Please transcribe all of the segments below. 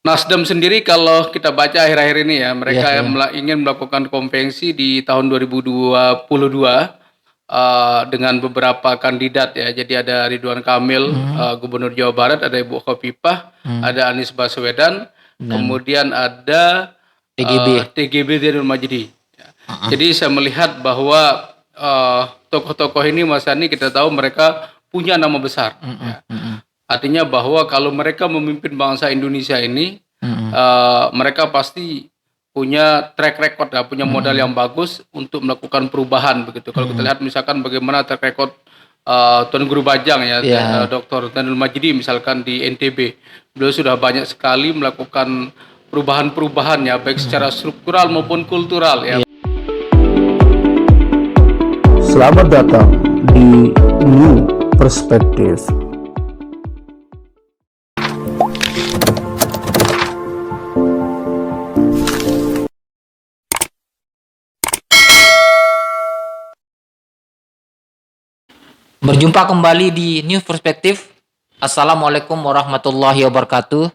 Nasdem sendiri kalau kita baca akhir-akhir ini ya, Iya, mereka iya. ingin melakukan konvensi di tahun 2022 dengan beberapa kandidat ya. Jadi ada Ridwan Kamil, Gubernur Jawa Barat, ada Ibu Khofifah, Hmm. ada Anies Baswedan, Dan kemudian ada TGB. TGB Zainul Majdi. Ya. Heeh. Jadi saya melihat bahwa tokoh-tokoh ini Mas Yani kita tahu mereka punya nama besar. Mhm, Ya. mhm, Artinya bahwa kalau mereka memimpin bangsa Indonesia ini, mhm, mereka pasti punya track record ya, punya modal mhm, yang bagus untuk melakukan perubahan begitu. Kalau kita mhm. lihat misalkan bagaimana track record Tuan Guru Bajang ya, Iya. Dr. Zainul Majdi misalkan di NTB, beliau sudah banyak sekali melakukan perubahan-perubahan ya, baik secara struktural maupun kultural ya. Iya. Selamat datang di New Perspective. Berjumpa kembali di New Perspective. Assalamualaikum warahmatullahi wabarakatuh.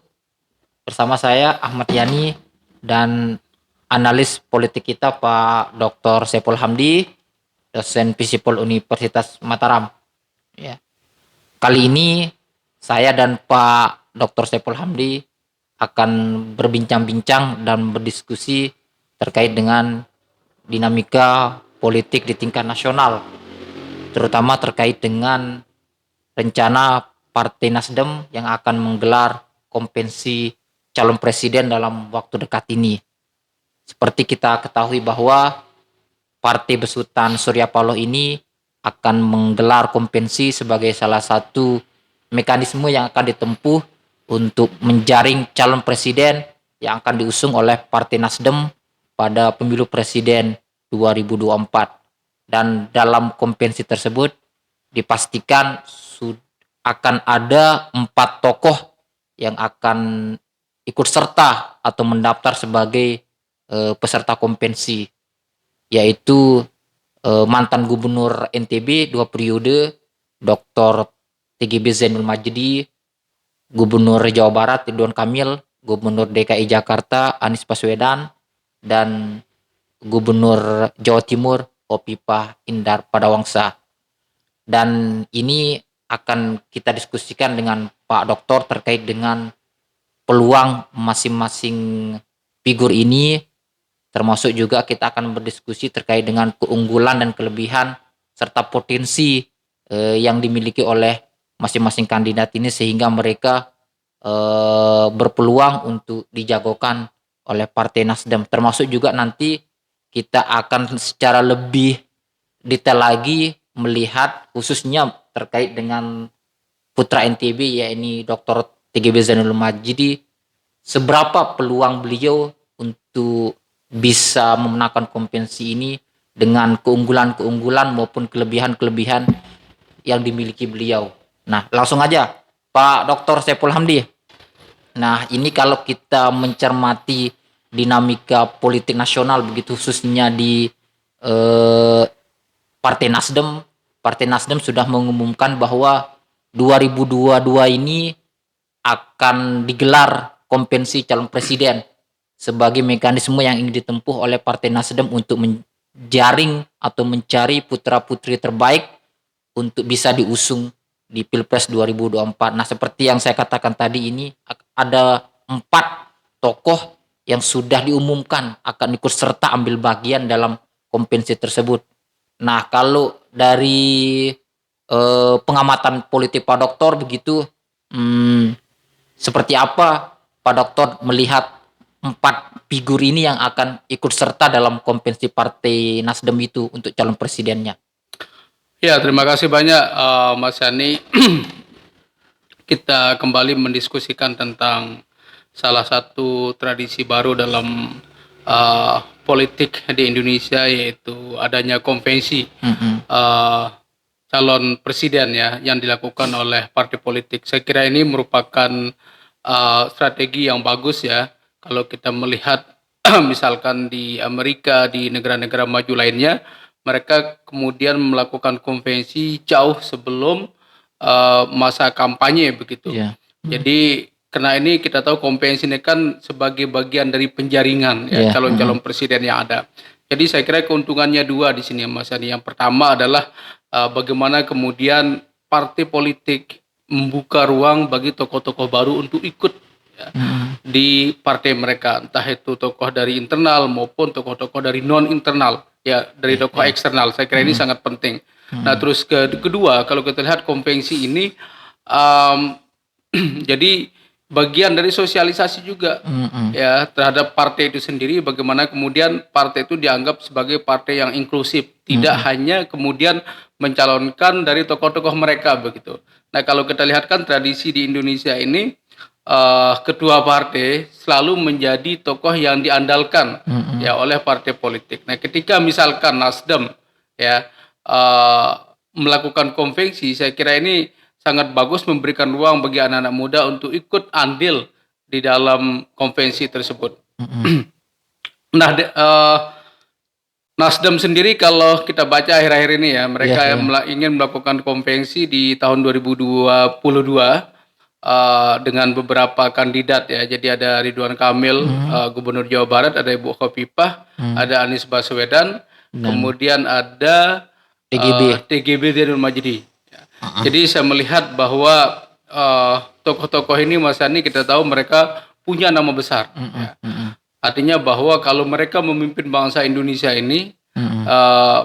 Bersama saya Ahmad Yani dan analis politik kita Pak Dr. Saiful Hamdi, dosen Visipol Universitas Mataram. Ya. Kali ini saya dan Pak Dr. Saiful Hamdi akan berbincang-bincang dan berdiskusi terkait dengan dinamika politik di tingkat nasional, terutama terkait dengan rencana Partai Nasdem yang akan menggelar konvensi calon presiden dalam waktu dekat ini. Seperti kita ketahui bahwa Partai Besutan Surya Paloh ini akan menggelar konvensi sebagai salah satu mekanisme yang akan ditempuh untuk menjaring calon presiden yang akan diusung oleh Partai Nasdem pada pemilu presiden 2024. Dan dalam konvensi tersebut dipastikan akan ada 4 tokoh yang akan ikut serta atau mendaftar sebagai peserta konvensi, yaitu mantan gubernur NTB 2 periode Dr. TGB Zainul Majdi, gubernur Jawa Barat Ridwan Kamil, gubernur DKI Jakarta Anies Baswedan, dan gubernur Jawa Timur Khofifah Indar Parawangsa. Dan ini akan kita diskusikan dengan Pak Doktor terkait dengan peluang masing-masing figur ini, termasuk juga kita akan berdiskusi terkait dengan keunggulan dan kelebihan serta potensi yang dimiliki oleh masing-masing kandidat ini sehingga mereka berpeluang untuk dijagokan oleh Partai Nasdem. Termasuk juga nanti kita akan secara lebih detail lagi melihat khususnya terkait dengan putra NTB yakni Dr. TGB Zainul Majdi, seberapa peluang beliau untuk bisa memenangkan konvensi ini dengan keunggulan-keunggulan maupun kelebihan-kelebihan yang dimiliki beliau. Nah, langsung aja Pak Dr. Saiful Hamdi. Nah, ini kalau kita mencermati dinamika politik nasional begitu khususnya di eh, Partai Nasdem sudah mengumumkan bahwa 2022 ini akan digelar konvensi calon presiden sebagai mekanisme yang ingin ditempuh oleh Partai Nasdem untuk menjaring atau mencari putra-putri terbaik untuk bisa diusung di Pilpres 2024. Nah, seperti yang saya katakan tadi ini ada 4 tokoh yang sudah diumumkan akan ikut serta ambil bagian dalam konvensi tersebut. Nah, kalau dari pengamatan politik Pak Doktor begitu, seperti apa Pak Doktor melihat 4 figur ini yang akan ikut serta dalam konvensi Partai Nasdem itu untuk calon presidennya? Ya, terima kasih banyak Mas Yani. Kita kembali mendiskusikan tentang salah satu tradisi baru dalam politik di Indonesia, yaitu adanya konvensi calon presiden ya yang dilakukan oleh partai politik. Saya kira ini merupakan strategi yang bagus ya kalau kita melihat misalkan di Amerika, di negara-negara maju lainnya, mereka kemudian melakukan konvensi jauh sebelum masa kampanye begitu. Iya. Jadi Karena ini kita tahu kompensi ini kan sebagai bagian dari penjaringan ya Iya. calon-calon presiden yang ada. Jadi saya kira keuntungannya dua di sini Mas Yani. Yang pertama adalah bagaimana kemudian partai politik membuka ruang bagi tokoh-tokoh baru untuk ikut ya, di partai mereka, entah itu tokoh dari internal maupun tokoh-tokoh dari non internal ya, dari tokoh eksternal. Saya kira ini sangat penting. Nah, terus kedua kalau kita lihat konvensi ini jadi bagian dari sosialisasi juga ya terhadap partai itu sendiri, bagaimana kemudian partai itu dianggap sebagai partai yang inklusif, tidak hanya kemudian mencalonkan dari tokoh-tokoh mereka begitu. Nah, kalau kita lihat kan tradisi di Indonesia ini ketua partai selalu menjadi tokoh yang diandalkan ya oleh partai politik. Nah, ketika misalkan Nasdem ya melakukan konvensi, saya kira ini sangat bagus memberikan ruang bagi anak-anak muda untuk ikut andil di dalam konvensi tersebut. Nah, Nasdem sendiri kalau kita baca akhir-akhir ini ya, mereka ingin melakukan konvensi di tahun 2022 dengan beberapa kandidat ya. Jadi ada Ridwan Kamil, Gubernur Jawa Barat, ada Ibu Khofifah, ada Anies Baswedan, kemudian ada TGB Zainul Majdi. Jadi saya melihat bahwa tokoh-tokoh ini Mas Yani kita tahu mereka punya nama besar. Ya. Artinya bahwa kalau mereka memimpin bangsa Indonesia ini,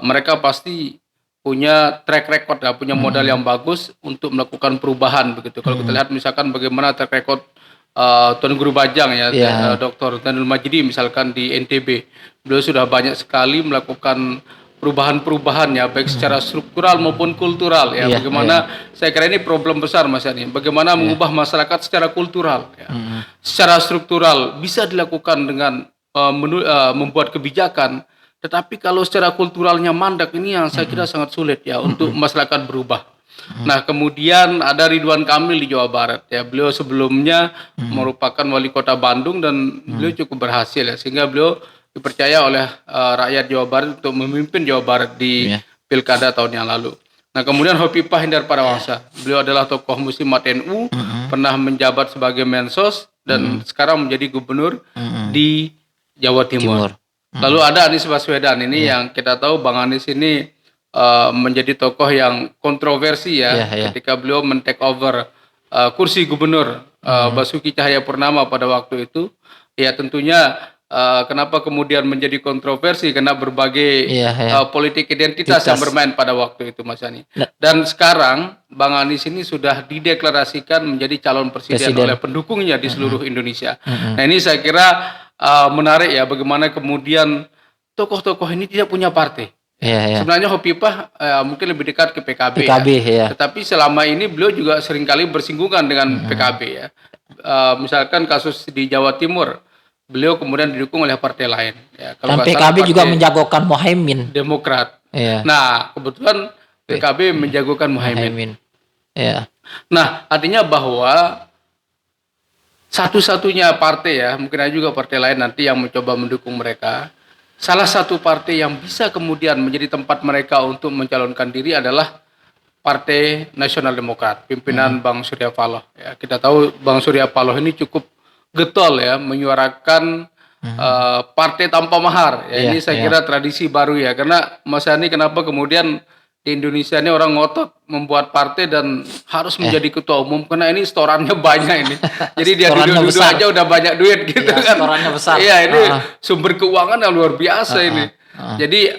mereka pasti punya track record ya, punya modal yang bagus untuk melakukan perubahan begitu. Kalau kita lihat misalkan bagaimana track record Tuan Guru Bajang ya, Dr. Zainul Majdi misalkan di NTB, beliau sudah banyak sekali melakukan perubahan-perubahan ya, baik secara struktural maupun kultural ya. Bagaimana saya kira ini problem besar Mas Yani. Bagaimana mengubah masyarakat secara kultural ya. Secara struktural bisa dilakukan dengan membuat kebijakan, tetapi kalau secara kulturalnya mandek, ini yang saya kira sangat sulit ya untuk masyarakat berubah. Nah, kemudian ada Ridwan Kamil di Jawa Barat ya. Beliau sebelumnya merupakan wali kota Bandung dan beliau cukup berhasil ya, sehingga beliau dipercaya oleh rakyat Jawa Barat untuk memimpin Jawa Barat di Pilkada tahun yang lalu. Nah, kemudian Khofifah Indar Parawangsa, beliau adalah tokoh muslimat NU, pernah menjabat sebagai Mensos dan sekarang menjadi gubernur di Jawa Timur. Lalu ada Anies Baswedan ini yang kita tahu Bang Anies ini menjadi tokoh yang kontroversi ya, ketika beliau men-take over kursi gubernur Basuki Cahayapurnama pada waktu itu. Ya tentunya kenapa kemudian menjadi kontroversi, karena berbagai politik identitas yang bermain pada waktu itu Mas Yani. Dan sekarang Bang Anies ini sudah dideklarasikan menjadi calon presiden oleh pendukungnya di seluruh Indonesia. Nah, ini saya kira menarik ya, bagaimana kemudian tokoh-tokoh ini tidak punya partai. Sebenarnya Khofifah mungkin lebih dekat ke PKB ya. Tetapi selama ini beliau juga seringkali bersinggungan dengan PKB ya. Misalkan kasus di Jawa Timur, beliau kemudian didukung oleh partai lain ya. Kalau Dan PKB juga menjagokan Muhaimin. Demokrat. Nah, kebetulan PKB menjagokan Muhaimin. Nah, artinya bahwa satu-satunya partai ya, mungkin ada juga partai lain nanti yang mencoba mendukung mereka. Salah satu partai yang bisa kemudian menjadi tempat mereka untuk mencalonkan diri adalah Partai Nasional Demokrat, pimpinan Bang Surya Paloh. Ya, kita tahu Bang Surya Paloh ini cukup getol ya, menyuarakan partai tanpa mahar. Ya, ini saya kira tradisi baru ya, karena Mas Yani kenapa kemudian di Indonesia ini orang ngotot membuat partai dan harus menjadi ketua umum, karena ini setorannya banyak ini. Jadi dia duduk-duduk aja udah banyak duit gitu kan. Setorannya besar. Iya, ini sumber keuangan yang luar biasa ini. Jadi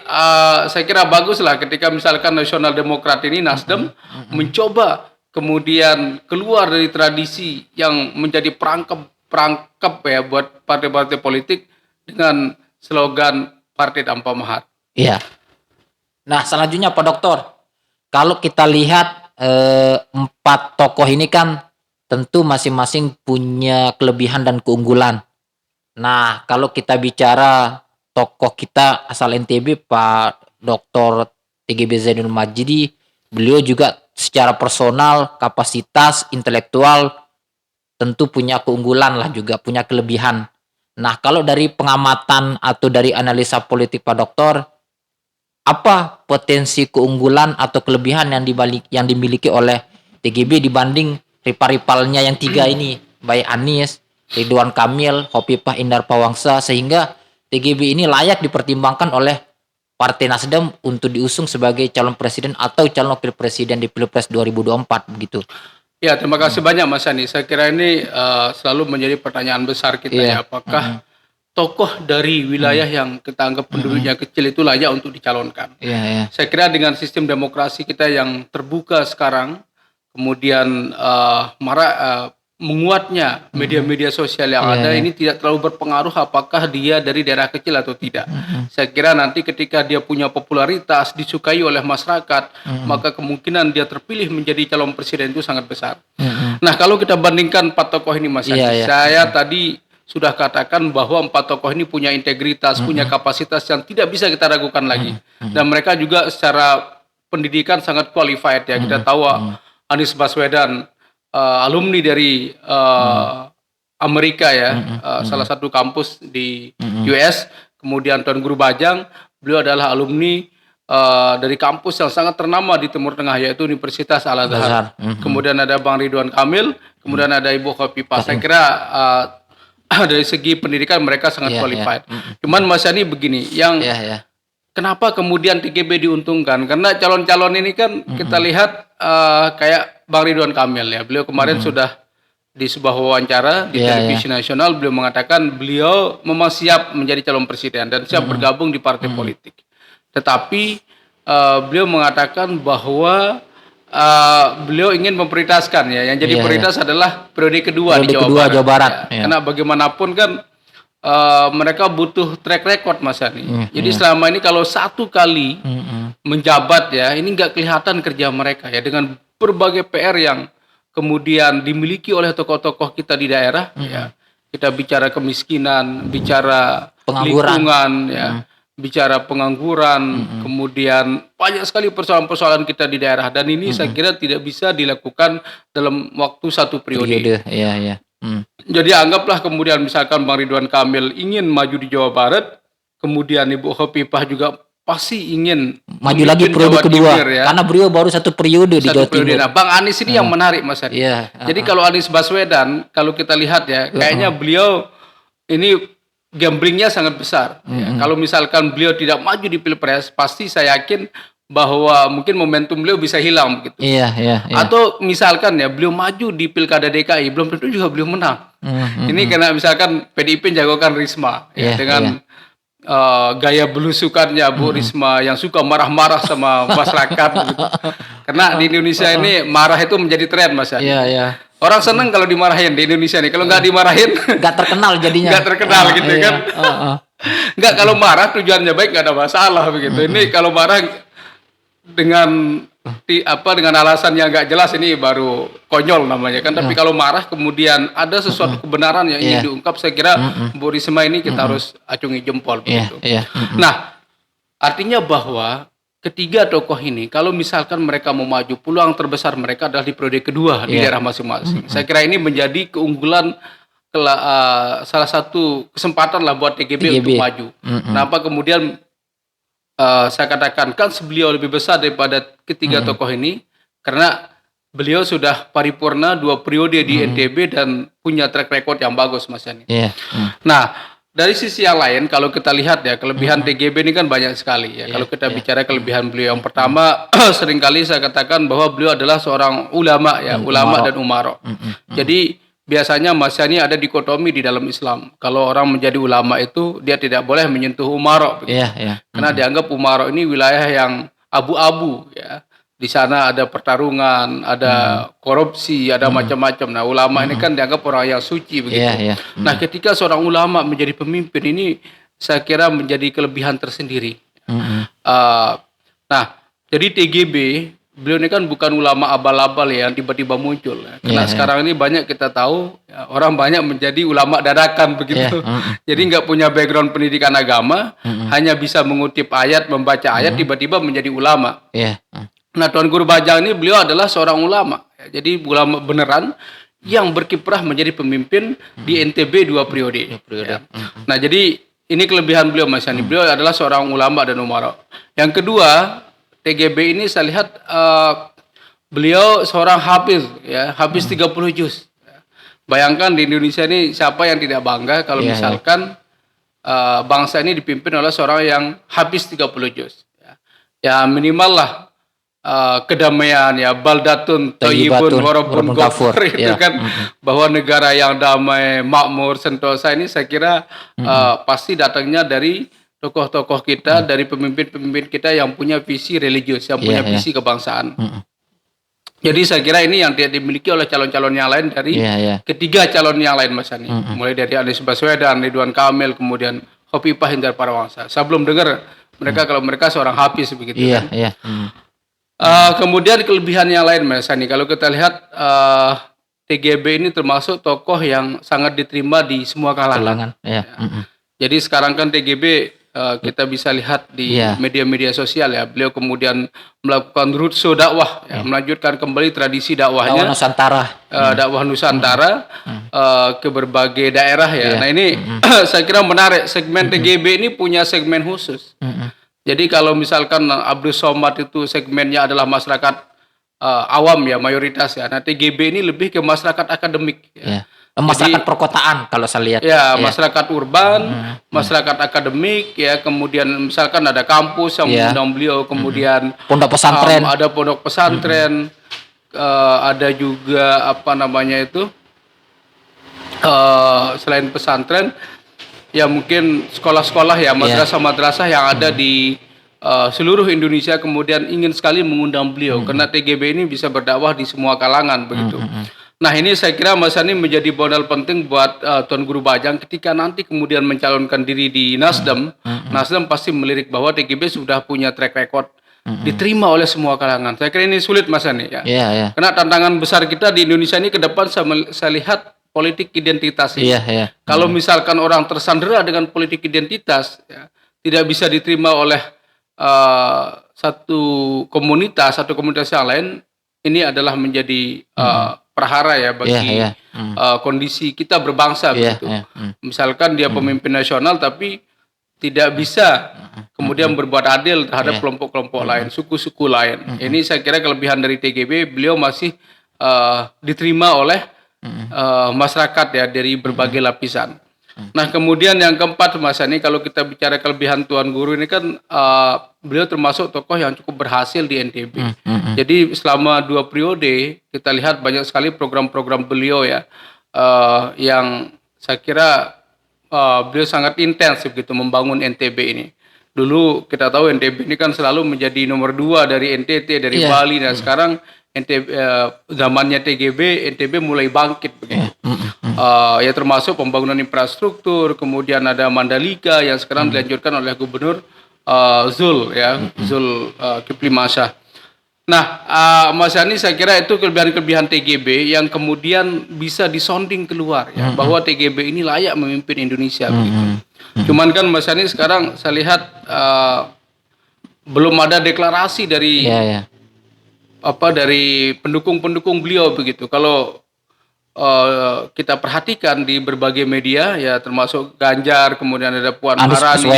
saya kira bagus lah ketika misalkan Nasional Demokrat ini, Nasdem mencoba kemudian keluar dari tradisi yang menjadi perangkap ya buat partai-partai politik dengan slogan partai tanpa mahar. Iya. Nah, selanjutnya Pak Doktor, kalau kita lihat 4 tokoh ini kan tentu masing-masing punya kelebihan dan keunggulan. Nah, kalau kita bicara tokoh kita asal NTB, Pak Dr. TGB Zainul Majdi, beliau juga secara personal, kapasitas, intelektual tentu punya keunggulan lah, juga punya kelebihan. Nah, kalau dari pengamatan atau dari analisa politik Pak Doktor, apa potensi keunggulan atau kelebihan yang dimiliki oleh TGB dibanding rival-rivalnya yang 3 ini? baik Anies, Ridwan Kamil, Khofifah Indar Pawangsa, sehingga TGB ini layak dipertimbangkan oleh Partai Nasdem untuk diusung sebagai calon presiden atau calon wakil presiden di Pilpres 2024 begitu. Ya, terima kasih banyak Mas Ani. Saya kira ini selalu menjadi pertanyaan besar kita ya. Apakah tokoh dari wilayah yang kita anggap penduduknya kecil itu layak untuk dicalonkan? Saya kira dengan sistem demokrasi kita yang terbuka sekarang, kemudian menguatnya media-media sosial yang ada ini tidak terlalu berpengaruh apakah dia dari daerah kecil atau tidak. Saya kira nanti ketika dia punya popularitas, disukai oleh masyarakat, maka kemungkinan dia terpilih menjadi calon presiden itu sangat besar. Nah, kalau kita bandingkan 4 tokoh ini Mas Andi, saya tadi sudah katakan bahwa 4 tokoh ini punya integritas, punya kapasitas yang tidak bisa kita ragukan lagi. Dan mereka juga secara pendidikan sangat qualified ya. Kita tahu Anies Baswedan alumni dari Amerika ya, salah satu kampus di US. Kemudian Tuan Guru Bajang, beliau adalah alumni dari kampus yang sangat ternama di Timur Tengah, yaitu Universitas Al-Azhar. Kemudian ada Bang Ridwan Kamil, kemudian ada Ibu Khofifah. Saya kira dari segi pendidikan mereka sangat qualified. Cuman Mas Yani begini, yang kenapa kemudian TGB diuntungkan? Karena calon-calon ini kan kita lihat kayak Bang Ridwan Kamil ya. Beliau kemarin sudah di sebuah wawancara di televisi nasional, beliau mengatakan beliau memang siap menjadi calon presiden dan siap bergabung di partai politik. Tetapi beliau mengatakan bahwa beliau ingin memprioritaskan ya. Yang jadi prioritas adalah periode kedua di Jawa Barat. Ya. Karena bagaimanapun kan mereka butuh track record Mas Yani. Jadi selama ini kalau satu kali menjabat ya, ini nggak kelihatan kerja mereka ya, dengan berbagai PR yang kemudian dimiliki oleh tokoh-tokoh kita di daerah ya. Kita bicara kemiskinan, bicara lingkungan ya, bicara pengangguran, kemudian banyak sekali persoalan-persoalan kita di daerah, dan ini saya kira tidak bisa dilakukan dalam waktu satu periode. Jadi anggaplah kemudian misalkan Bang Ridwan Kamil ingin maju di Jawa Barat, kemudian Ibu Khofifah juga pasti ingin maju lagi periode kedua ya. Karena beliau baru satu periode di Jawa Timur. Nah, Bang Anies ini yang menarik Mas Adi. Jadi kalau Anies Baswedan, kalau kita lihat ya, kayaknya beliau ini gamblingnya sangat besar. Ya. Kalau misalkan beliau tidak maju di Pilpres, pasti saya yakin bahwa mungkin momentum beliau bisa hilang gitu. Atau misalkan ya beliau maju di Pilkada DKI, belum tentu juga beliau menang. Ini karena misalkan PDIP jagokan Risma ya, dengan gaya belusukannya Bu Risma yang suka marah-marah sama masyarakat gitu. Karena di Indonesia ini marah itu menjadi tren Mas Adi. Orang senang kalau dimarahin di Indonesia nih. Kalau nggak dimarahin nggak terkenal jadinya. Nggak terkenal gitu kan. Nggak, kalau marah tujuannya baik nggak ada masalah begitu. Ini kalau marah dengan dengan alasan yang nggak jelas, ini baru konyol namanya kan. Tapi kalau marah kemudian ada sesuatu kebenaran yang ingin diungkap, saya kira Bu Risma ini kita harus acungi jempol begitu. Nah, artinya bahwa ketiga tokoh ini kalau misalkan mereka mau maju, peluang terbesar mereka adalah di periode kedua di daerah masing-masing. Saya kira ini menjadi keunggulan, salah satu kesempatan lah buat TGB untuk maju. Kenapa kemudian saya katakan kan beliau lebih besar daripada ketiga tokoh ini, karena beliau sudah paripurna 2 periode di NTB dan punya track record yang bagus Mas Yani. Nah, dari sisi yang lain kalau kita lihat ya, kelebihan TGB ini kan banyak sekali ya. Kalau kita bicara kelebihan beliau, yang pertama seringkali saya katakan bahwa beliau adalah seorang ulama ya, ulama dan umaro. Jadi biasanya Mas Yani ada dikotomi di dalam Islam. Kalau orang menjadi ulama itu dia tidak boleh menyentuh umaro. Karena dianggap umaro ini wilayah yang abu-abu ya. Di sana ada pertarungan, ada korupsi, ada macam-macam. Nah, ulama ini kan dianggap orang yang suci begitu. Nah, ketika seorang ulama menjadi pemimpin ini, saya kira menjadi kelebihan tersendiri. Nah, jadi TGB, beliau ini kan bukan ulama abal-abal ya, yang tiba-tiba muncul. Karena sekarang ini banyak kita tahu ya, orang banyak menjadi ulama dadakan begitu. Jadi nggak punya background pendidikan agama, hanya bisa mengutip ayat, membaca ayat, tiba-tiba menjadi ulama. Nah, Tuan Guru Bajang ini beliau adalah seorang ulama. Ya, jadi ulama beneran yang berkiprah menjadi pemimpin di NTB 2 periode. Ya. Nah, jadi ini kelebihan beliau Mas Yani. Beliau adalah seorang ulama dan umara. Yang kedua, TGB ini saya lihat beliau seorang hafiz ya, hafiz 30 juz. Bayangkan di Indonesia ini siapa yang tidak bangga kalau Iya, iya. misalkan bangsa ini dipimpin oleh seorang yang habis 30 juz. Ya minimal lah kedamaian ya, baldatun thayyibun Thayyibatun warabun warabun ghafur. ghafur itu Ya. kan, bahwa negara yang damai, makmur, sentosa ini saya kira pasti datangnya dari tokoh-tokoh kita, dari pemimpin-pemimpin kita yang punya visi religius, yang punya Iya, iya. visi kebangsaan. Jadi saya kira ini yang tidak dimiliki oleh calon-calon yang lain dari Iya, iya. ketiga calon yang lain Mas Ani. Mulai dari Anies Baswedan, Ridwan Kamil, kemudian Khofifah Indar Parawansa. Saya belum dengar mereka kalau mereka seorang Hafiz begitu Iya, kan. iya. Kemudian kelebihan yang lain Mas Ani, kalau kita lihat TGB ini termasuk tokoh yang sangat diterima di semua kalangan. Kelangan. Iya. Jadi sekarang kan TGB kita bisa lihat di Iya. media-media sosial ya. Beliau kemudian melakukan roadshow dakwah, ya, melanjutkan kembali tradisi Dakwah dakwahnya, Nusantara. dakwah Nusantara ke berbagai daerah ya. Iya. Nah ini saya kira menarik. Segmen TGB ini punya segmen khusus. Jadi kalau misalkan Abdul Somad itu segmennya adalah masyarakat awam ya, mayoritas ya. Nah TGB ini lebih ke masyarakat akademik. Ya. Iya. Masyarakat perkotaan kalau saya lihat. Ya, Iya. masyarakat urban, masyarakat akademik, ya, kemudian misalkan ada kampus yang Iya. mengundang beliau, kemudian Pondok pesantren. ada pondok pesantren, ada juga apa namanya itu, selain pesantren, ya mungkin sekolah-sekolah ya, madrasah-madrasah yang ada di seluruh Indonesia kemudian ingin sekali mengundang beliau, karena TGB ini bisa berdakwah di semua kalangan begitu. Nah ini saya kira Mas Ani menjadi modal penting buat Tuan Guru Bajang ketika nanti kemudian mencalonkan diri di Nasdem. Nasdem pasti melirik bahwa TGB sudah punya track record diterima oleh semua kalangan. Saya kira ini sulit Mas Ani ya. Iya, iya. Karena tantangan besar kita di Indonesia ini ke depan saya lihat politik identitas ini. Iya, iya. Kalau misalkan orang tersandera dengan politik identitas, ya, tidak bisa diterima oleh satu komunitas yang lain, ini adalah menjadi perhara ya bagi Iya, iya. kondisi kita berbangsa Iya, begitu. iya. Misalkan dia pemimpin nasional tapi tidak bisa kemudian berbuat adil terhadap kelompok-kelompok lain, suku-suku lain. Ini saya kira kelebihan dari TGB, beliau masih diterima oleh masyarakat ya dari berbagai lapisan. Nah kemudian yang keempat Mas Ani, kalau kita bicara kelebihan Tuan Guru ini kan beliau termasuk tokoh yang cukup berhasil di NTB. Jadi selama 2 periode kita lihat banyak sekali program-program beliau ya, yang saya kira beliau sangat intens begitu membangun NTB ini. Dulu kita tahu NTB ini kan selalu menjadi nomor 2 dari NTT, dari Bali. Nah sekarang NTB, zamannya TGB, NTB mulai bangkit begitu. Ya termasuk pembangunan infrastruktur, kemudian ada Mandalika yang sekarang dilanjutkan oleh Gubernur Zul ya, Zul Kifli Masyah. Nah, Mas Yani saya kira itu kelebihan-kelebihan TGB yang kemudian bisa disonding keluar ya, bahwa TGB ini layak memimpin Indonesia begitu. Cuman kan Mas Yani sekarang saya lihat belum ada deklarasi dari dari pendukung-pendukung beliau begitu. Kalau kita perhatikan di berbagai media ya, termasuk Ganjar, kemudian ada Puan Maharani,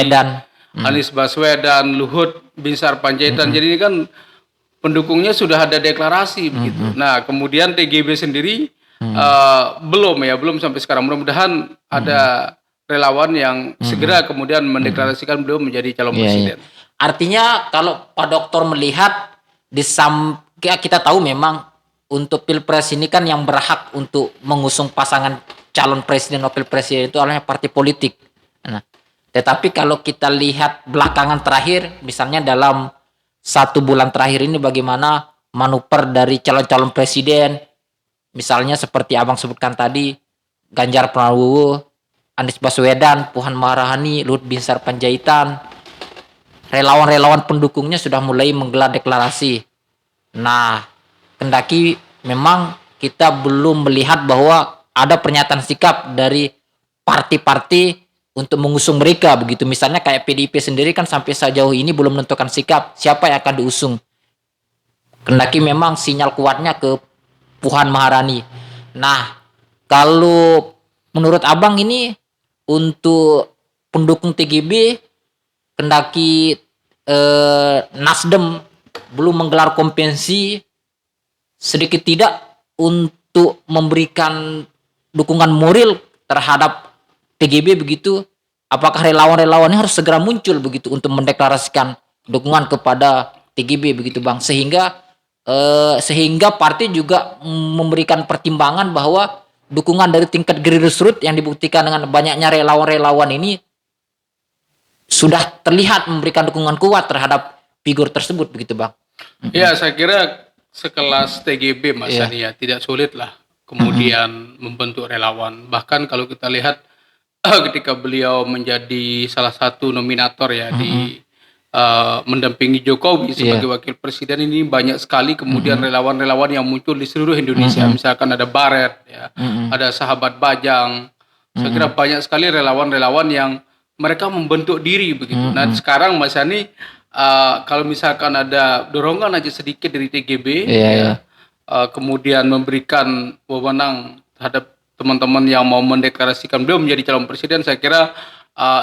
Anies Baswedan, Luhut Binsar Panjaitan. Jadi ini kan pendukungnya sudah ada deklarasi begitu. Nah kemudian TGB sendiri belum sampai sekarang. Mudah-mudahan ada relawan yang segera kemudian mendeklarasikan beliau menjadi calon presiden. Artinya kalau Pak Dokter melihat kita tahu memang untuk Pilpres ini kan yang berhak untuk mengusung pasangan calon presiden wakil presiden itu adalah partai politik. Nah, tetapi kalau kita lihat belakangan terakhir, misalnya dalam 1 bulan terakhir ini bagaimana manuver dari calon-calon presiden, misalnya seperti abang sebutkan tadi, Ganjar Pranowo, Anies Baswedan, Puan Maharani, Luhut Binsar Panjaitan, relawan-relawan pendukungnya sudah mulai menggelar deklarasi. Nah, kendaki memang kita belum melihat bahwa ada pernyataan sikap dari parti-parti untuk mengusung mereka begitu. Misalnya kayak PDIP sendiri kan sampai sejauh ini belum menentukan sikap siapa yang akan diusung. Kendaki memang sinyal kuatnya ke Puan Maharani. Nah, kalau menurut abang ini untuk pendukung TGB, kendaki Nasdem belum menggelar konvensi, sedikit tidak untuk memberikan dukungan moral terhadap TGB begitu, apakah relawan-relawannya harus segera muncul begitu untuk mendeklarasikan dukungan kepada TGB begitu Bang, sehingga partai juga memberikan pertimbangan bahwa dukungan dari tingkat grassroots yang dibuktikan dengan banyaknya relawan-relawan ini sudah terlihat memberikan dukungan kuat terhadap figur tersebut begitu Bang. Ya, saya kira sekelas TGB Mas Iya. Yani ya tidak sulit lah kemudian membentuk relawan. Bahkan kalau kita lihat ketika beliau menjadi salah satu nominator ya di mendampingi Jokowi sebagai wakil presiden, ini banyak sekali kemudian relawan-relawan yang muncul di seluruh Indonesia. Misalkan ada Baret ya, ada Sahabat Bajang. Saya kira banyak sekali relawan-relawan yang mereka membentuk diri begitu. Nah, sekarang Mas Yani kalau misalkan ada dorongan aja sedikit dari TGB, kemudian memberikan wewenang terhadap teman-teman yang mau mendeklarasikan beliau menjadi calon presiden, saya kira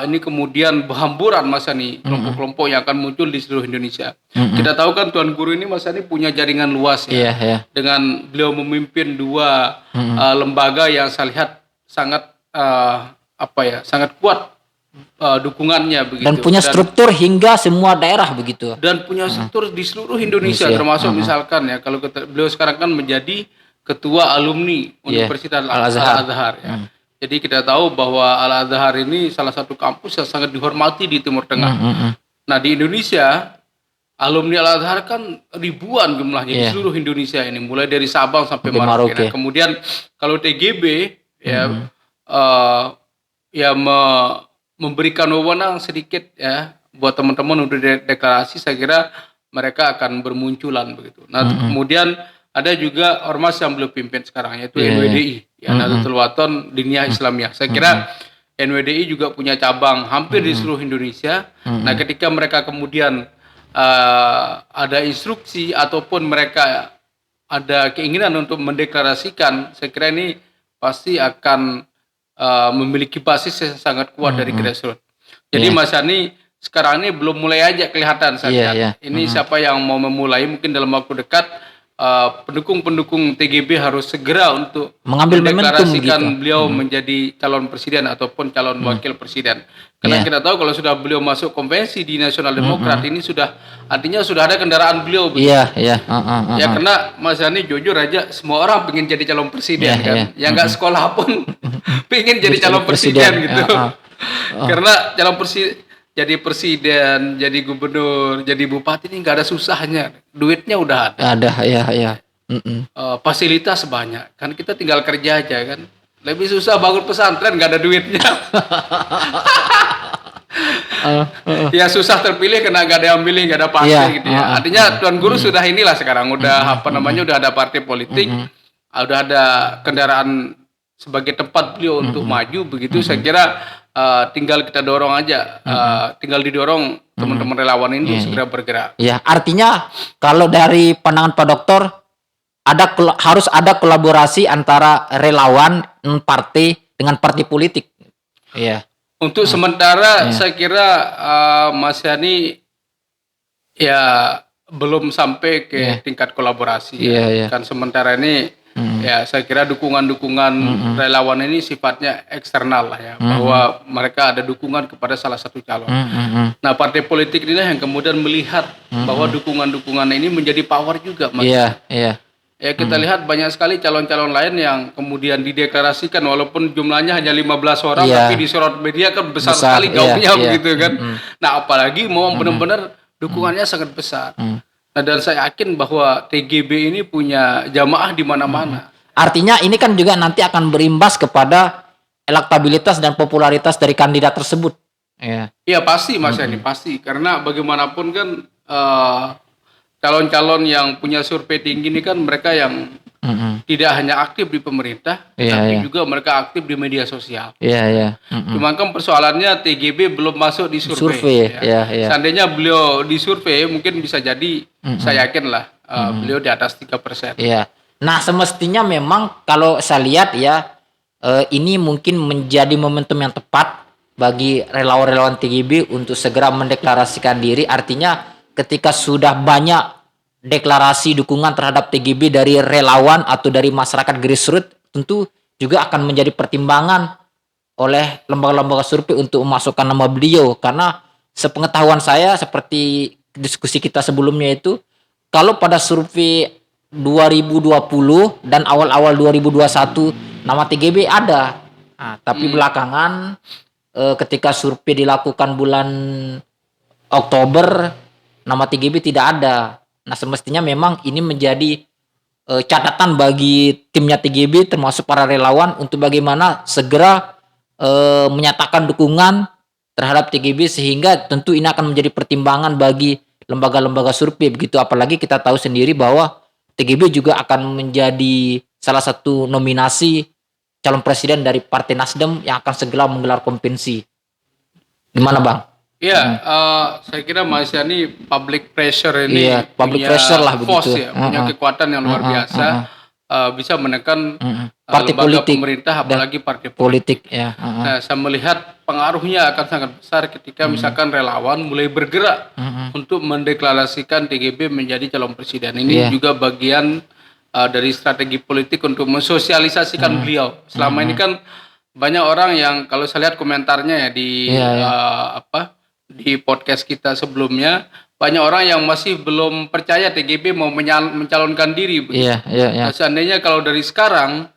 ini kemudian berhamburan Mas Yani, kelompok-kelompok yang akan muncul di seluruh Indonesia. Kita tahu kan Tuan Guru ini Mas Yani punya jaringan luas ya, dengan beliau memimpin dua lembaga yang saya lihat sangat sangat kuat dukungannya begitu, dan punya struktur hingga semua daerah begitu, dan punya struktur di seluruh Indonesia, termasuk misalkan ya kalau beliau sekarang kan menjadi ketua alumni Universitas Al-Azhar ya. Jadi kita tahu bahwa Al-Azhar ini salah satu kampus yang sangat dihormati di Timur Tengah. Nah, di Indonesia alumni Al-Azhar kan ribuan jumlahnya di seluruh Indonesia ini, mulai dari Sabang sampai Merauke. Nah, kemudian kalau TGB memberikan wewenang sedikit ya buat teman-teman untuk deklarasi, saya kira mereka akan bermunculan begitu. Nah, kemudian ada juga ormas yang beliau pimpin sekarang, yaitu NWDI, Nahdlatul Wathon Diniyah Islamiyah. Saya kira NWDI juga punya cabang hampir di seluruh Indonesia. Nah, ketika mereka kemudian ada instruksi ataupun mereka ada keinginan untuk mendeklarasikan, saya kira ini pasti akan memiliki basis yang sangat kuat dari grassroots. Jadi Mas Yani sekarang ini belum mulai aja kelihatan saya lihat. Ini siapa yang mau memulai, mungkin dalam waktu dekat pendukung-pendukung TGB harus segera untuk mengambil mendeklarasikan beliau menjadi calon presiden ataupun calon wakil presiden. Karena kita tahu kalau sudah beliau masuk konvensi di Nasional Demokrat, ini artinya sudah ada kendaraan beliau. Ya, karena Mas Yani jujur aja, semua orang pengen jadi calon presiden kan. Yang nggak sekolah pun pengen jadi calon presiden gitu. Karena jadi presiden, jadi gubernur, jadi bupati ini nggak ada susahnya, duitnya udah ada. Fasilitas banyak, kan kita tinggal kerja aja kan. Lebih susah bangun pesantren nggak ada duitnya. Ya susah terpilih karena nggak ada yang milih, nggak ada partai gitu ya. Artinya Tuan Guru sudah inilah sekarang, udah udah ada partai politik, udah ada kendaraan sebagai tempat beliau untuk maju begitu. Saya kira tinggal kita dorong aja, tinggal didorong teman-teman relawan ini segera bergerak. Ya, artinya kalau dari pandangan Pak Dokter harus ada kolaborasi antara relawan partai dengan partai politik. Iya. Untuk sementara saya kira Mas Yani ya belum sampai ke tingkat kolaborasi. Kan sementara ini ya saya kira dukungan-dukungan relawan ini sifatnya eksternal lah ya, bahwa mereka ada dukungan kepada salah satu calon. Nah, partai politik inilah yang kemudian melihat bahwa dukungan-dukungan ini menjadi power juga, Mas. Ya, kita lihat banyak sekali calon-calon lain yang kemudian dideklarasikan walaupun jumlahnya hanya 15 orang, tapi disorot media kan besar sekali gaungnya begitu kan. Nah, apalagi mau benar-benar dukungannya sangat besar. Nah, dan saya yakin bahwa TGB ini punya jamaah di mana-mana. Artinya ini kan juga nanti akan berimbas kepada elektabilitas dan popularitas dari kandidat tersebut. Iya pasti Mas Yani, pasti. Karena bagaimanapun kan calon-calon yang punya survei tinggi ini kan mereka yang tidak hanya aktif di pemerintah, tapi juga mereka aktif di media sosial. Cuma kan persoalannya TGB belum masuk di survei. Seandainya beliau di survei mungkin bisa jadi, saya yakin lah beliau di atas 3%. Nah, semestinya memang kalau saya lihat ya, ini mungkin menjadi momentum yang tepat bagi relawan-relawan TGB untuk segera mendeklarasikan diri. Artinya ketika sudah banyak deklarasi dukungan terhadap TGB dari relawan atau dari masyarakat grassroots, tentu juga akan menjadi pertimbangan oleh lembaga-lembaga survei untuk memasukkan nama beliau, karena sepengetahuan saya seperti diskusi kita sebelumnya itu, kalau pada survei 2020 dan awal-awal 2021 nama TGB ada. Nah, tapi belakangan ketika survei dilakukan bulan Oktober nama TGB tidak ada. Nah, semestinya memang ini menjadi catatan bagi timnya TGB termasuk para relawan untuk bagaimana segera menyatakan dukungan terhadap TGB, sehingga tentu ini akan menjadi pertimbangan bagi lembaga-lembaga survei begitu, apalagi kita tahu sendiri bahwa TGB juga akan menjadi salah satu nominasi calon presiden dari Partai Nasdem yang akan segera menggelar konvensi. Gimana Bang? Iya, saya kira Mas Yani public pressure ini Iya, public punya pressure lah force begitu. ya, punya kekuatan yang luar biasa, bisa menekan Partai lembaga politik pemerintah, apalagi partai politik politik. ya. Nah, saya melihat pengaruhnya akan sangat besar ketika misalkan relawan mulai bergerak untuk mendeklarasikan TGB menjadi calon presiden. Ini juga bagian dari strategi politik untuk mensosialisasikan beliau. Selama ini kan banyak orang yang kalau saya lihat komentarnya ya di di podcast kita sebelumnya, banyak orang yang masih belum percaya TGB mau mencalonkan diri. Iya. Nah, seandainya kalau dari sekarang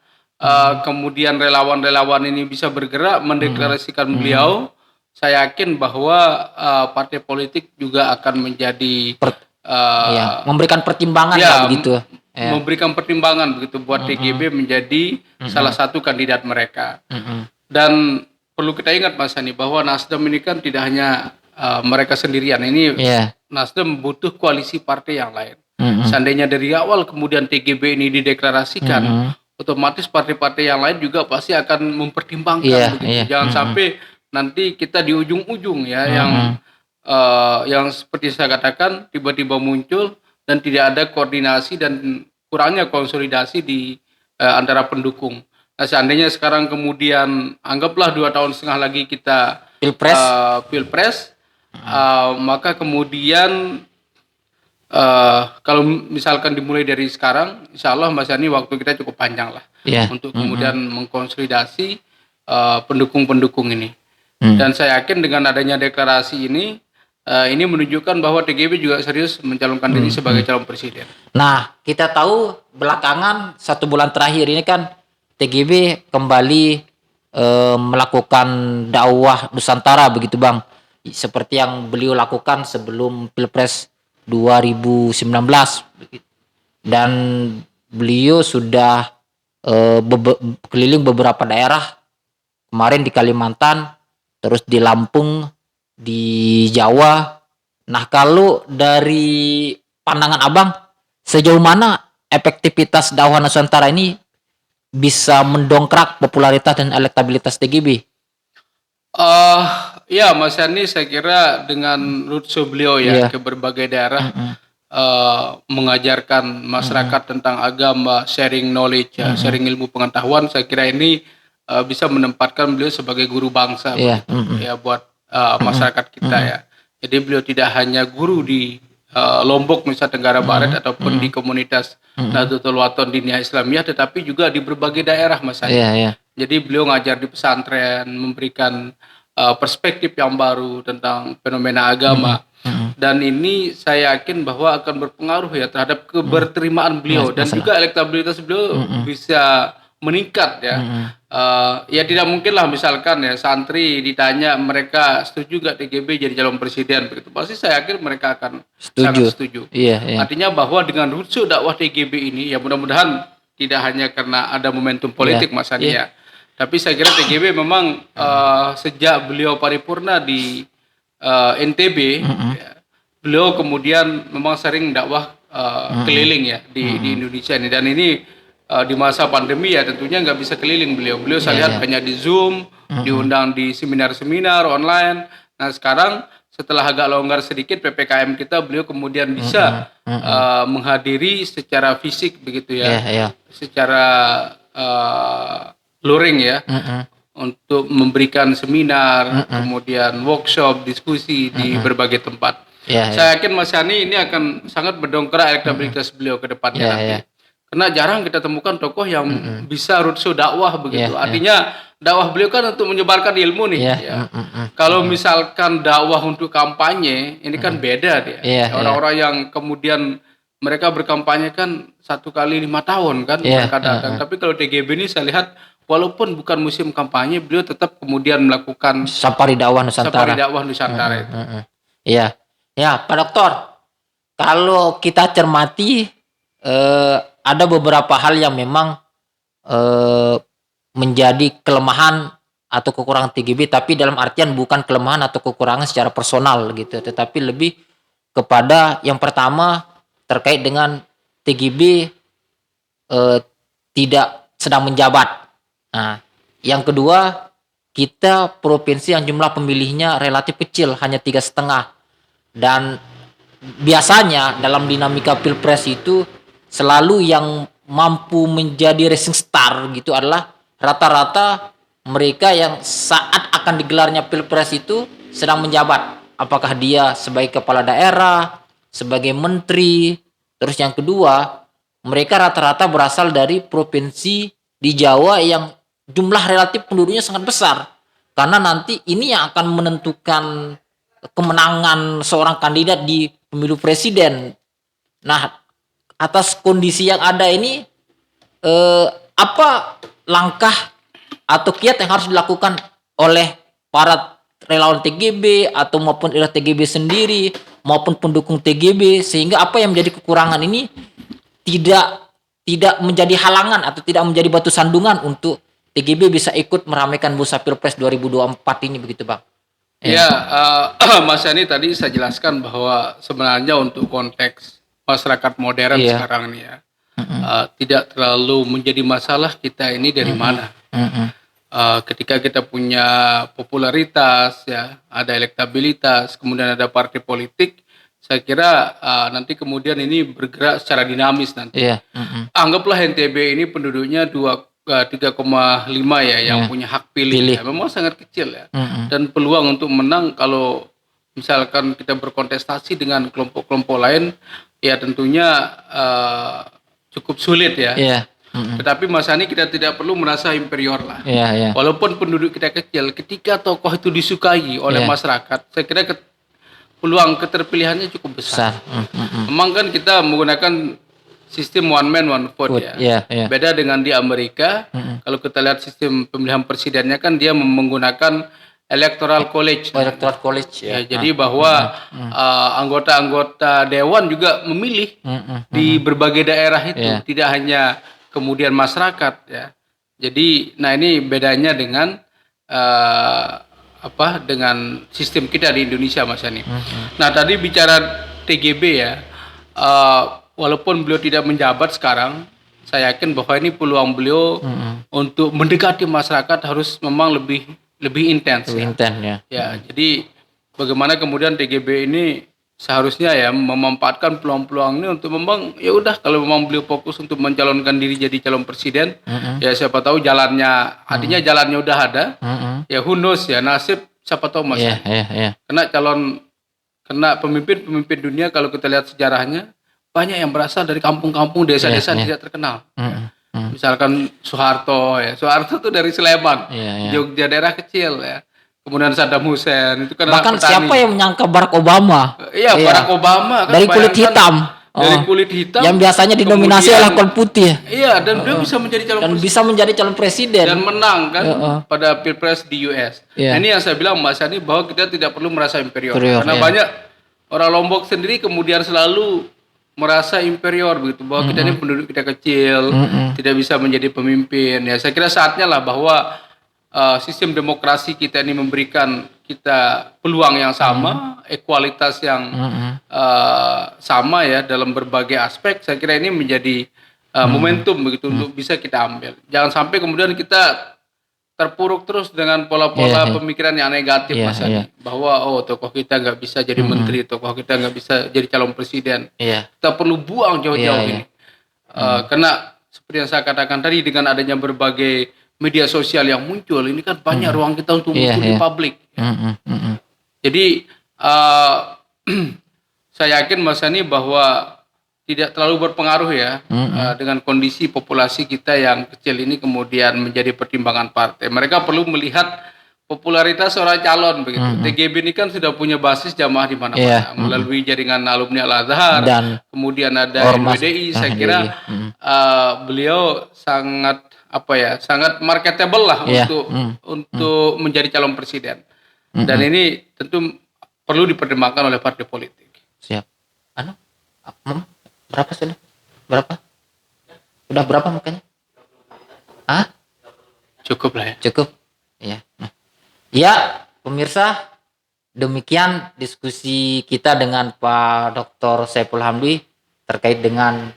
kemudian relawan-relawan ini bisa bergerak mendeklarasikan beliau, saya yakin bahwa partai politik juga akan menjadi memberikan pertimbangan lah begitu. Memberikan pertimbangan begitu buat TGB menjadi salah satu kandidat mereka. Dan perlu kita ingat Mas Hani bahwa Nasdem ini kan tidak hanya mereka sendirian. Ini Nasdem butuh koalisi partai yang lain. Seandainya dari awal kemudian TGB ini dideklarasikan, otomatis partai-partai yang lain juga pasti akan mempertimbangkan begitu. Jangan sampai nanti kita di ujung-ujung ya yang seperti saya katakan tiba-tiba muncul dan tidak ada koordinasi dan kurangnya konsolidasi di antara pendukung. Nah, seandainya sekarang kemudian anggaplah 2 tahun setengah lagi kita pilpres, maka kemudian kalau misalkan dimulai dari sekarang, insya Allah Mas Yani waktu kita cukup panjang lah untuk kemudian mengkonsolidasi pendukung-pendukung ini. Dan saya yakin dengan adanya deklarasi ini menunjukkan bahwa TGB juga serius mencalonkan diri sebagai calon presiden. Nah, kita tahu belakangan 1 bulan terakhir ini kan TGB kembali melakukan dakwah Nusantara begitu Bang, seperti yang beliau lakukan sebelum Pilpres 2019, dan beliau sudah keliling beberapa daerah, kemarin di Kalimantan, terus di Lampung, di Jawa. Nah, kalau dari pandangan Abang, sejauh mana efektivitas dakwah Nusantara ini bisa mendongkrak popularitas dan elektabilitas TGB? Ya Mas Yani, saya kira dengan roadshow beliau ke berbagai daerah, mengajarkan masyarakat tentang agama, sharing knowledge, sharing ilmu pengetahuan, saya kira ini bisa menempatkan beliau sebagai guru bangsa ya buat masyarakat kita ya. Jadi beliau tidak hanya guru di Lombok, Nusa Tenggara Barat ataupun di komunitas Nahdlatul Wathon Diniyah Islamiyah, tetapi juga di berbagai daerah Mas Yani. Jadi beliau ngajar di pesantren, memberikan perspektif yang baru tentang fenomena agama. Dan ini saya yakin bahwa akan berpengaruh ya terhadap keberterimaan beliau dan juga elektabilitas beliau bisa meningkat ya. Ya tidak mungkin lah misalkan ya santri ditanya mereka setuju gak TGB jadi calon presiden begitu, pasti saya yakin mereka akan sangat setuju. Artinya bahwa dengan roadshow dakwah TGB ini ya mudah-mudahan tidak hanya karena ada momentum politik Mas Hani ya, tapi saya kira TGB memang sejak beliau paripurna di NTB beliau kemudian memang sering dakwah keliling ya di Indonesia ini, dan ini di masa pandemi ya tentunya nggak bisa keliling beliau saya lihat banyak di Zoom, diundang di seminar-seminar online. Nah sekarang setelah agak longgar sedikit PPKM kita, beliau kemudian bisa menghadiri secara fisik begitu ya, secara luring ya, untuk memberikan seminar, kemudian workshop, diskusi di berbagai tempat. Saya yakin Mas Yani ini akan sangat mendongkrak elektabilitas beliau ke depannya nanti. Karena jarang kita temukan tokoh yang bisa roadshow dakwah begitu. Iya, Artinya dakwah beliau kan untuk menyebarkan ilmu nih. Iya, Ya. Kalau misalkan dakwah untuk kampanye, ini kan beda dia. Iya, Orang-orang yang kemudian mereka berkampanye kan 1 kali 5 tahun kan Iya, mereka datang. Tapi kalau TGB ini saya lihat walaupun bukan musim kampanye, beliau tetap kemudian melakukan Safari dakwah Nusantara. safari dakwah Nusantara itu. Iya. Ya, Pak Dokter. Kalau kita cermati ada beberapa hal yang memang menjadi kelemahan atau kekurangan TGB, tapi dalam artian bukan kelemahan atau kekurangan secara personal gitu, tetapi lebih kepada yang pertama terkait dengan TGB tidak sedang menjabat. Nah, yang kedua kita provinsi yang jumlah pemilihnya relatif kecil, hanya 3,5, dan biasanya dalam dinamika pilpres itu selalu yang mampu menjadi racing star gitu adalah rata-rata mereka yang saat akan digelarnya pilpres itu sedang menjabat, apakah dia sebagai kepala daerah, sebagai menteri. Terus yang kedua, mereka rata-rata berasal dari provinsi di Jawa yang jumlah relatif penduduknya sangat besar, karena nanti ini yang akan menentukan kemenangan seorang kandidat di pemilu presiden. Nah, atas kondisi yang ada ini, apa langkah atau kiat yang harus dilakukan oleh para relawan TGB atau maupun TGB sendiri maupun pendukung TGB, sehingga apa yang menjadi kekurangan ini tidak menjadi halangan atau tidak menjadi batu sandungan untuk TGB bisa ikut meramaikan bursa Pilpres 2024 ini, begitu Bang? Ya, Mas Yani tadi saya jelaskan bahwa sebenarnya untuk konteks masyarakat modern sekarang ini ya, tidak terlalu menjadi masalah kita ini dari mana. Ketika kita punya popularitas, ya, ada elektabilitas, kemudian ada partai politik, saya kira nanti kemudian ini bergerak secara dinamis nanti. Anggaplah NTB ini penduduknya 3,5 ya yang punya hak pilih. Ya. Memang sangat kecil ya. Dan peluang untuk menang kalau misalkan kita berkontestasi dengan kelompok-kelompok lain, ya tentunya cukup sulit ya. Tetapi Mas Ani, kita tidak perlu merasa inferior lah. Walaupun penduduk kita kecil, ketika tokoh itu disukai oleh masyarakat, saya kira peluang keterpilihannya cukup besar. Memang kan kita menggunakan sistem one man one vote ya. Beda dengan di Amerika. Kalau kita lihat sistem pemilihan presidennya kan dia menggunakan electoral college. Ya, jadi bahwa anggota-anggota dewan juga memilih di berbagai daerah itu, tidak hanya kemudian masyarakat ya. Jadi nah ini bedanya dengan dengan sistem kita di Indonesia, Mas Yani. Nah, tadi bicara TGB ya. Walaupun beliau tidak menjabat sekarang, saya yakin bahwa ini peluang beliau untuk mendekati masyarakat harus memang lebih intens. Ya, jadi bagaimana kemudian TGB ini seharusnya ya memanfaatkan peluang-peluang ini untuk memang ya udah, kalau memang beliau fokus untuk mencalonkan diri jadi calon presiden, ya siapa tahu jalannya, artinya jalannya udah ada. Ya who knows ya, nasib siapa tahu Mas. Karena pemimpin dunia kalau kita lihat sejarahnya banyak yang berasal dari kampung-kampung, desa-desa tidak terkenal. Misalkan Soeharto itu dari Sleman, Jogja, daerah kecil ya. Kemudian Saddam Hussein itu kan bahkan siapa yang menyangka Barack Obama? Barack Obama kan dari kulit hitam. Dari kulit hitam yang biasanya dinominasi oleh kulit putih. Dan dia bisa menjadi calon presiden dan menang kan pada Pilpres di US. Nah, ini yang saya bilang Mas Yani, bahwa kita tidak perlu merasa inferior. Karena banyak orang Lombok sendiri kemudian selalu merasa inferior begitu, bahwa kita ini penduduk kita kecil, tidak bisa menjadi pemimpin. Ya, saya kira saatnya lah bahwa sistem demokrasi kita ini memberikan kita peluang yang sama, ekualitas yang sama ya dalam berbagai aspek. Saya kira ini menjadi momentum begitu untuk bisa kita ambil. Jangan sampai kemudian kita terpuruk terus dengan pola-pola pemikiran yang negatif, Mas Yani. Bahwa tokoh kita nggak bisa jadi menteri, tokoh kita nggak bisa jadi calon presiden. Kita perlu buang jauh-jauh ini. Karena seperti yang saya katakan tadi, dengan adanya berbagai media sosial yang muncul, ini kan banyak ruang kita untuk muncul di publik. Jadi saya yakin Mas Yani bahwa tidak terlalu berpengaruh ya dengan kondisi populasi kita yang kecil ini kemudian menjadi pertimbangan partai. Mereka perlu melihat popularitas seorang calon begitu. TGB ini kan sudah punya basis jamaah di mana-mana melalui jaringan alumni Al-Azhar, Dan kemudian ada Ormas. NWDI. Saya kira beliau sangat sangat marketable lah Iya. untuk menjadi calon presiden. Dan ini tentu perlu dipertimbangkan oleh partai politik. Siap. Berapa sudah? Berapa? Sudah berapa makanya? Cukup lah ya. Cukup. Ya. Ya, pemirsa, demikian diskusi kita dengan Pak Dr. Saiful Hamdi terkait dengan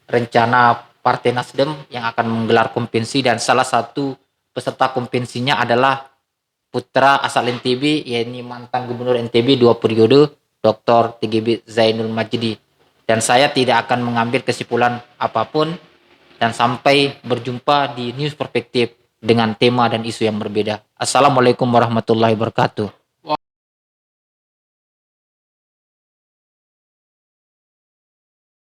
rencana Partai Nasdem yang akan menggelar konvensi, dan salah satu peserta konvensinya adalah putra asal NTB, yaitu mantan gubernur NTB 2 periode, Dr. TGB Zainul Majdi. Dan saya tidak akan mengambil kesimpulan apapun, dan sampai berjumpa di News Perspektif dengan tema dan isu yang berbeda. Assalamualaikum warahmatullahi wabarakatuh.